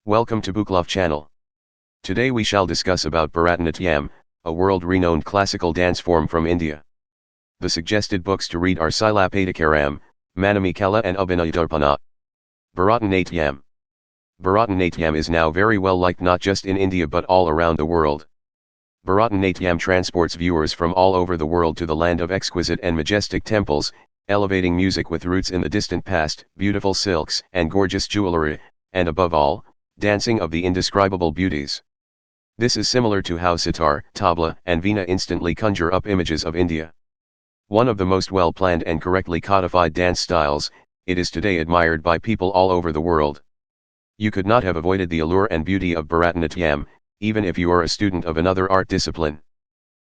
Welcome to Booklove channel. Today we shall discuss about Bharatanatyam, a world-renowned classical dance form from India. The suggested books to read are Silapadikaram, Manamikala and Abhinayadarpana. Bharatanatyam. Bharatanatyam is now very well liked not just in India but all around the world. Bharatanatyam transports viewers from all over the world to the land of exquisite and majestic temples, elevating music with roots in the distant past, beautiful silks and gorgeous jewellery, and above all, dancing of the indescribable beauties. This is similar to how sitar, tabla and veena instantly conjure up images of India. One of the most well-planned and correctly codified dance styles, it is today admired by people all over the world. You could not have avoided the allure and beauty of Bharatanatyam, even if you are a student of another art discipline.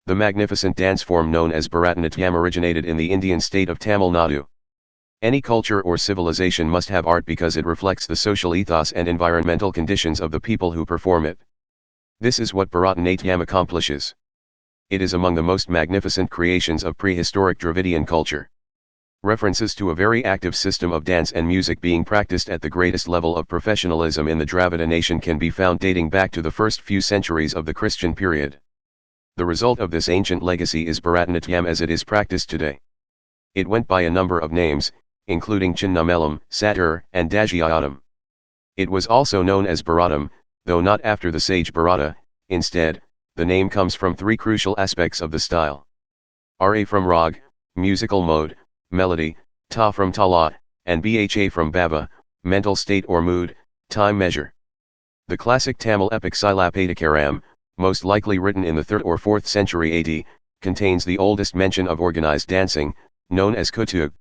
The magnificent dance form known as Bharatanatyam originated in the Indian state of Tamil Nadu. Any culture or civilization must have art because it reflects the social ethos and environmental conditions of the people who perform it. This is what Bharatanatyam accomplishes. It is among the most magnificent creations of prehistoric Dravidian culture. References to a very active system of dance and music being practiced at the greatest level of professionalism in the Dravida nation can be found dating back to the first few centuries of the Christian period. The result of this ancient legacy is Bharatanatyam as it is practiced today. It went by a number of names, including Chinnamelam, Satir, and Dajiyatam. It was also known as Bharatam, though not after the sage Bharata. Instead, the name comes from three crucial aspects of the style. Ra from rag, musical mode, melody, ta from tala, and bha from bhava, mental state or mood, time measure. The classic Tamil epic Silapadikaram, most likely written in the 3rd or 4th century AD, contains the oldest mention of organized dancing, known as Kuttu.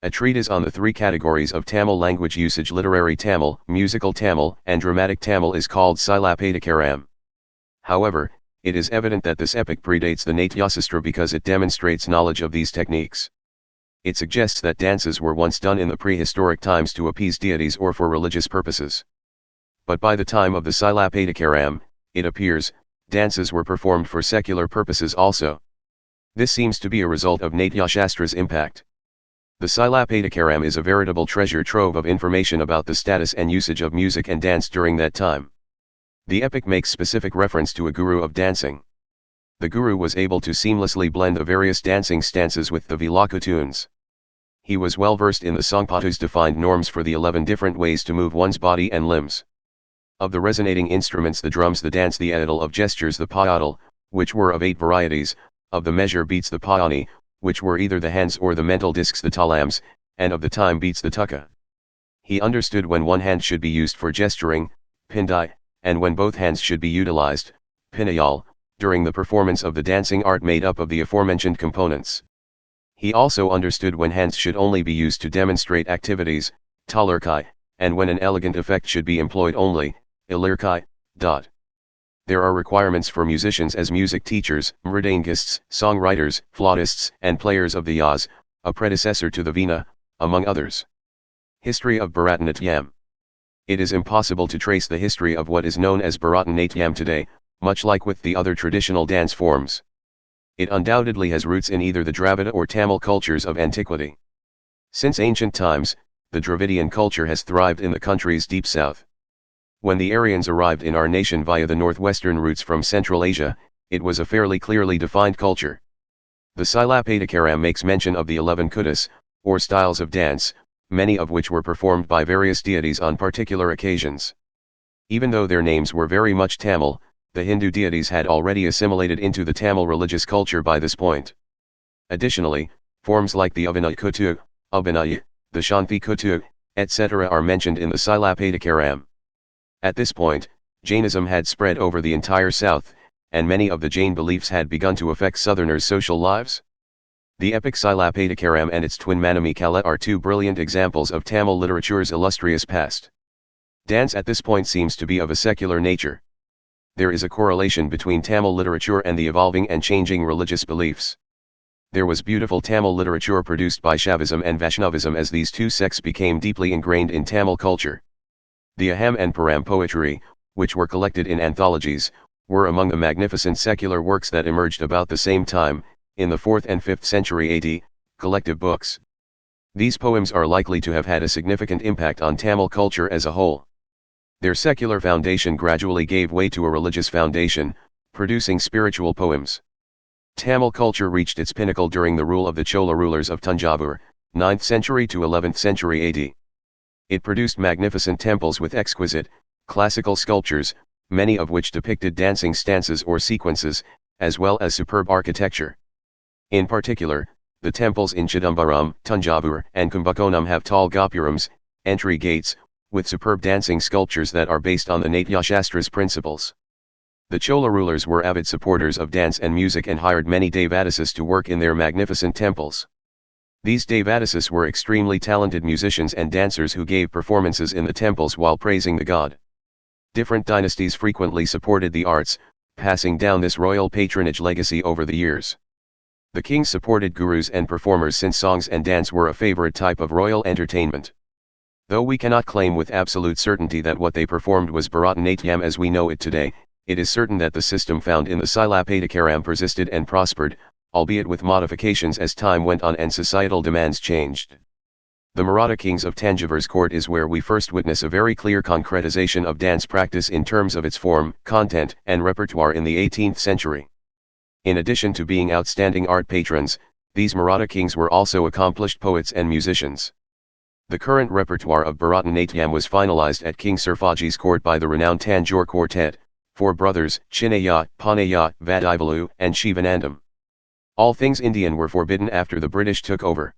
A treatise on the three categories of Tamil language usage: literary Tamil, musical Tamil, and dramatic Tamil is called Silapadikaram. However, it is evident that this epic predates the Natyasastra because it demonstrates knowledge of these techniques. It suggests that dances were once done in the prehistoric times to appease deities or for religious purposes. But by the time of the Silapadikaram, it appears, dances were performed for secular purposes also. This seems to be a result of Natyasastra's impact. The Silapadikaram is a veritable treasure trove of information about the status and usage of music and dance during that time. The epic makes specific reference to a guru of dancing. The guru was able to seamlessly blend the various dancing stances with the Vilaku tunes. He was well versed in the Sangpatu's defined norms for the 11 different ways to move one's body and limbs. Of the resonating instruments, the drums, the dance, the adal; of gestures, the payadal, which were of 8 varieties; of the measure beats, the payani, which were either the hands or the mental discs, the talams; and of the time beats, the tukka. He understood when one hand should be used for gesturing, pindai, and when both hands should be utilized, pinayal, during the performance of the dancing art made up of the aforementioned components. He also understood when hands should only be used to demonstrate activities, talurkai, and when an elegant effect should be employed only, allurkai. There are requirements for musicians as music teachers, mridangists, songwriters, flautists, and players of the yaz, a predecessor to the veena, among others. History of Bharatanatyam. It is impossible to trace the history of what is known as Bharatanatyam today, much like with the other traditional dance forms. It undoubtedly has roots in either the Dravida or Tamil cultures of antiquity. Since ancient times, the Dravidian culture has thrived in the country's deep south. When the Aryans arrived in our nation via the northwestern routes from Central Asia, it was a fairly clearly defined culture. The Silapadikaram makes mention of the 11 kuttas, or styles of dance, many of which were performed by various deities on particular occasions. Even though their names were very much Tamil, the Hindu deities had already assimilated into the Tamil religious culture by this point. Additionally, forms like the Avinay Kuttu, Abhinay, the Shanti Kuttu, etc. are mentioned in the Silapadikaram. At this point, Jainism had spread over the entire south, and many of the Jain beliefs had begun to affect southerners' social lives. The epic Silapadikaram and its twin Manamikala are two brilliant examples of Tamil literature's illustrious past. Dance at this point seems to be of a secular nature. There is a correlation between Tamil literature and the evolving and changing religious beliefs. There was beautiful Tamil literature produced by Shaivism and Vaishnavism as these two sects became deeply ingrained in Tamil culture. The Aham and Param poetry, which were collected in anthologies, were among the magnificent secular works that emerged about the same time, in the 4th and 5th century AD, collective books. These poems are likely to have had a significant impact on Tamil culture as a whole. Their secular foundation gradually gave way to a religious foundation, producing spiritual poems. Tamil culture reached its pinnacle during the rule of the Chola rulers of Tanjavur, 9th century to 11th century AD. It produced magnificent temples with exquisite, classical sculptures, many of which depicted dancing stances or sequences, as well as superb architecture. In particular, the temples in Chidambaram, Tanjavur, and Kumbakonam have tall gopurams, entry gates, with superb dancing sculptures that are based on the Natya Shastra's principles. The Chola rulers were avid supporters of dance and music and hired many Devadasis to work in their magnificent temples. These Devadasis were extremely talented musicians and dancers who gave performances in the temples while praising the god. Different dynasties frequently supported the arts, passing down this royal patronage legacy over the years. The kings supported gurus and performers since songs and dance were a favorite type of royal entertainment. Though we cannot claim with absolute certainty that what they performed was Bharatanatyam as we know it today, it is certain that the system found in the Silapatikaram persisted and prospered, albeit with modifications as time went on and societal demands changed. The Maratha kings of Tanjavu's court is where we first witness a very clear concretization of dance practice in terms of its form, content, and repertoire in the 18th century. In addition to being outstanding art patrons, these Maratha kings were also accomplished poets and musicians. The current repertoire of Bharatanatyam was finalized at King Sirfaji's court by the renowned Tanjore quartet, four brothers, Chinnaya, Panaya, Vadivalu, and Shivanandam. All things Indian were forbidden after the British took over.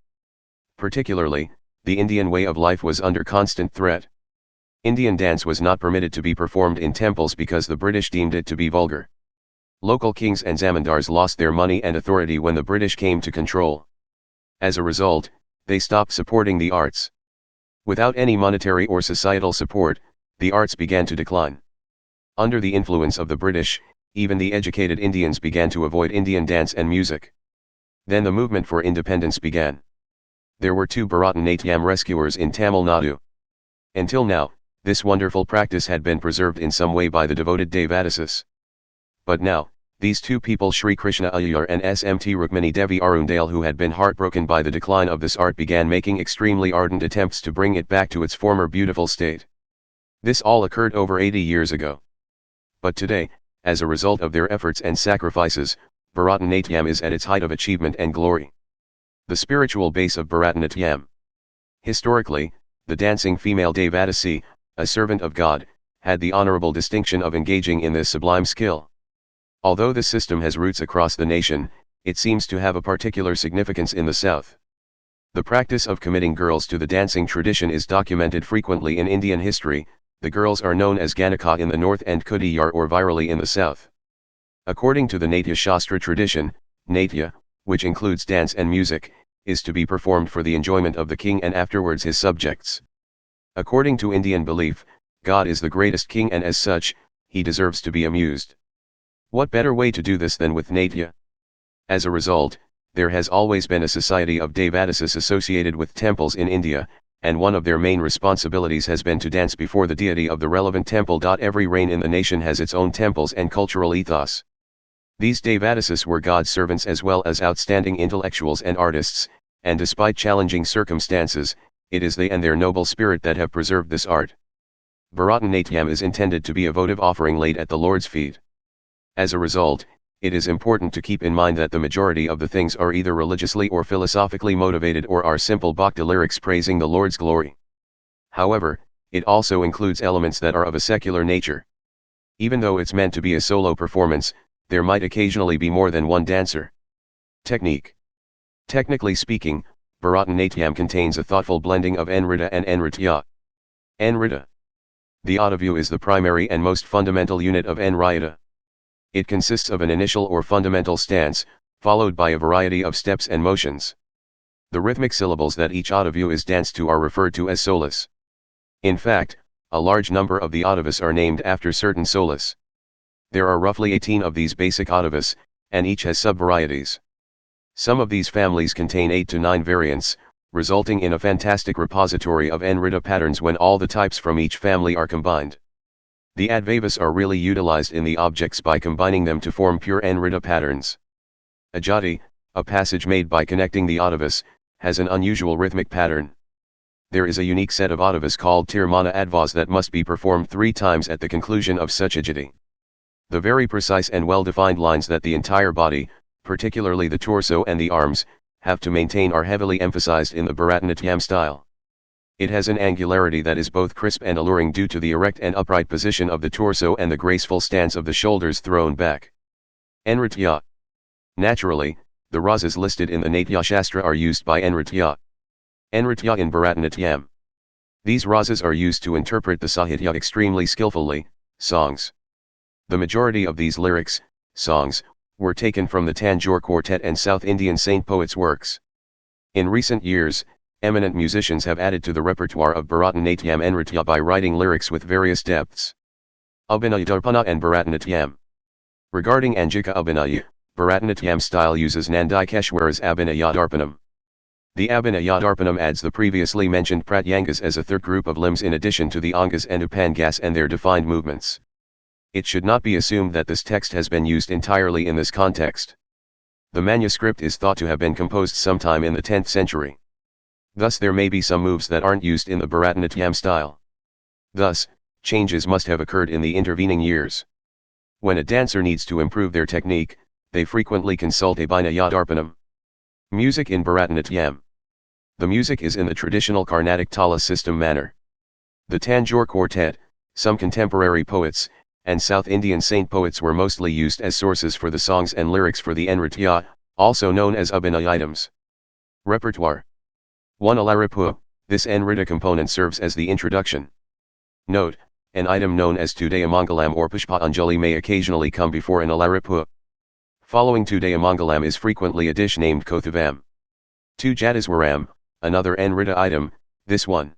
Particularly, the Indian way of life was under constant threat. Indian dance was not permitted to be performed in temples because the British deemed it to be vulgar. Local kings and zamindars lost their money and authority when the British came to control. As a result, they stopped supporting the arts. Without any monetary or societal support, the arts began to decline. Under the influence of the British, even the educated Indians began to avoid Indian dance and music. Then the movement for independence began. There were two Bharatanatyam rescuers in Tamil Nadu. Until now, this wonderful practice had been preserved in some way by the devoted Devadasis. But now, these two people Sri Krishna Ayar and Smt Rukmini Devi Arundale, who had been heartbroken by the decline of this art, began making extremely ardent attempts to bring it back to its former beautiful state. This all occurred over 80 years ago. But today, as a result of their efforts and sacrifices, Bharatanatyam is at its height of achievement and glory. The spiritual base of Bharatanatyam. Historically, the dancing female Devadasi, a servant of God, had the honorable distinction of engaging in this sublime skill. Although this system has roots across the nation, it seems to have a particular significance in the South. The practice of committing girls to the dancing tradition is documented frequently in Indian history. The girls are known as Ganaka in the north and Kudiyar or Virali in the south. According to the Natya Shastra tradition, Natya, which includes dance and music, is to be performed for the enjoyment of the king and afterwards his subjects. According to Indian belief, God is the greatest king and as such, he deserves to be amused. What better way to do this than with Natya? As a result, there has always been a society of Devadasis associated with temples in India, and one of their main responsibilities has been to dance before the deity of the relevant temple. Every reign in the nation has its own temples and cultural ethos. These Devadasis were God's servants as well as outstanding intellectuals and artists, and despite challenging circumstances, it is they and their noble spirit that have preserved this art. Bharatanatyam is intended to be a votive offering laid at the Lord's feet. As a result, it is important to keep in mind that the majority of the things are either religiously or philosophically motivated or are simple bhakti lyrics praising the Lord's glory. However, it also includes elements that are of a secular nature. Even though it's meant to be a solo performance, there might occasionally be more than one dancer. Technique. Technically speaking, Bharatanatyam contains a thoughtful blending of Nrita and Nritya. Nrita. The Adavyu is the primary and most fundamental unit of Nrita. It consists of an initial or fundamental stance, followed by a variety of steps and motions. The rhythmic syllables that each Adavyu is danced to are referred to as solas. In fact, a large number of the Adavas are named after certain solas. There are roughly 18 of these basic Adavas, and each has sub-varieties. Some of these families contain 8 to 9 variants, resulting in a fantastic repository of Nrita patterns when all the types from each family are combined. The Advaivas are really utilized in the objects by combining them to form pure Nrita patterns. A jati, a passage made by connecting the Adavas, has an unusual rhythmic pattern. there is a unique set of adavas called tirmana advas that must be performed 3 times at the conclusion of such a jati. The very precise and well-defined lines that the entire body, particularly the torso and the arms, have to maintain are heavily emphasized in the Bharatanatyam style. It has an angularity that is both crisp and alluring due to the erect and upright position of the torso and the graceful stance of the shoulders thrown back. Nritya. Naturally, the rasas listed in the Natya Shastra are used by Nritya. Nritya in Bharatanatyam. These rasas are used to interpret the Sahitya extremely skillfully, songs. The majority of these lyrics, songs, were taken from the Tanjore Quartet and South Indian saint poets' works. In recent years, eminent musicians have added to the repertoire of Bharatanatyam Nritya by writing lyrics with various depths. Abhinaya Darpana and Bharatanatyam. Regarding Angika Abhinaya, Bharatanatyam style uses Nandikeshwara's Abhinaya Darpanam. The Abhinaya Darpanam adds the previously mentioned pratyangas as a third group of limbs in addition to the angas and upangas and their defined movements. It should not be assumed that this text has been used entirely in this context. The manuscript is thought to have been composed sometime in the 10th century. Thus there may be some moves that aren't used in the Bharatanatyam style. Thus, changes must have occurred in the intervening years. When a dancer needs to improve their technique, they frequently consult Abhinaya Darpanam. Music in Bharatanatyam. The music is in the traditional Carnatic Tala system manner. The Tanjore Quartet, some contemporary poets, and South Indian saint poets were mostly used as sources for the songs and lyrics for the Nritya, also known as Abhinaya items. Repertoire. 1. Alarippu, this Nrita component serves as the introduction. Note, an item known as Tudayamangalam or Pushpa Anjali may occasionally come before an Alarippu. Following Tudayamangalam is frequently a dish named Kothivam. 2. Jatiswaram, another Nrita item, this one.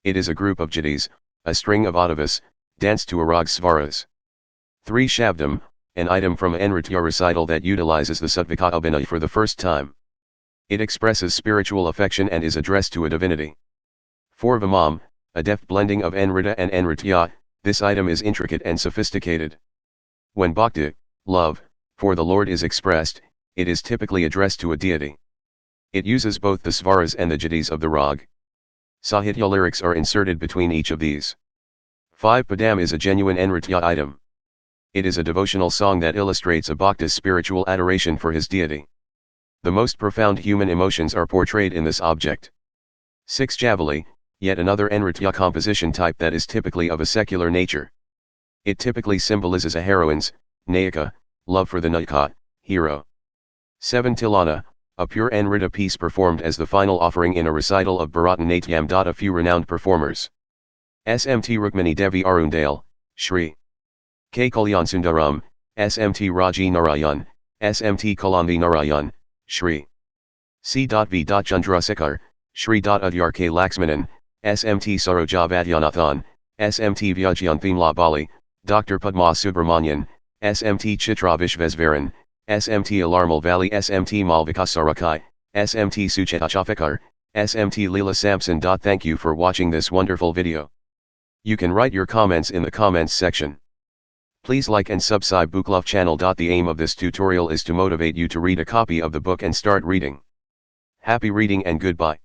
It is a group of jatis, a string of adavas, danced to a rag svaras. 3. Shabdam, an item from a Nritya recital that utilizes the Sattvika Abhinaya for the first time. It expresses spiritual affection and is addressed to a divinity. 4. Vamam, a deft blending of Nrita and Nritya, this item is intricate and sophisticated. When bhakti, love, for the Lord is expressed, it is typically addressed to a deity. It uses both the svaras and the jatis of the rag. Sahitya lyrics are inserted between each of these. 5. Padam is a genuine Nritya item. It is a devotional song that illustrates a bhakta's spiritual adoration for his deity. The most profound human emotions are portrayed in this object. 6. Jaavali, yet another Nritya composition type that is typically of a secular nature. It typically symbolizes a heroine's, nayaka, love for the nayaka, hero. 7. Tillaana, a pure Nrita piece performed as the final offering in a recital of Bharatanatyam. A few renowned performers. Smt Rukmini Devi Arundale, Shri K. Kalyansundaram, Smt Raji Narayan, Smt Kalandi Narayan, Shri C. V. Chandrasekhar, Shri Udyar K. Laxmanan, Smt Saroja Vadyanathan, Smt Vyajyanthimla Bali, Dr. Padma Subramanian, Smt Chitra Vishvesvaran, Smt Alarmal Valley, Smt Malvika Sarakai, Smt Sucheta Chafikar, Smt Leela Sampson. Thank you for watching this wonderful video. You can write your comments in the comments section. Please like and subscribe Booklove channel. The aim of this tutorial is to motivate you to read a copy of the book and start reading. Happy reading and goodbye.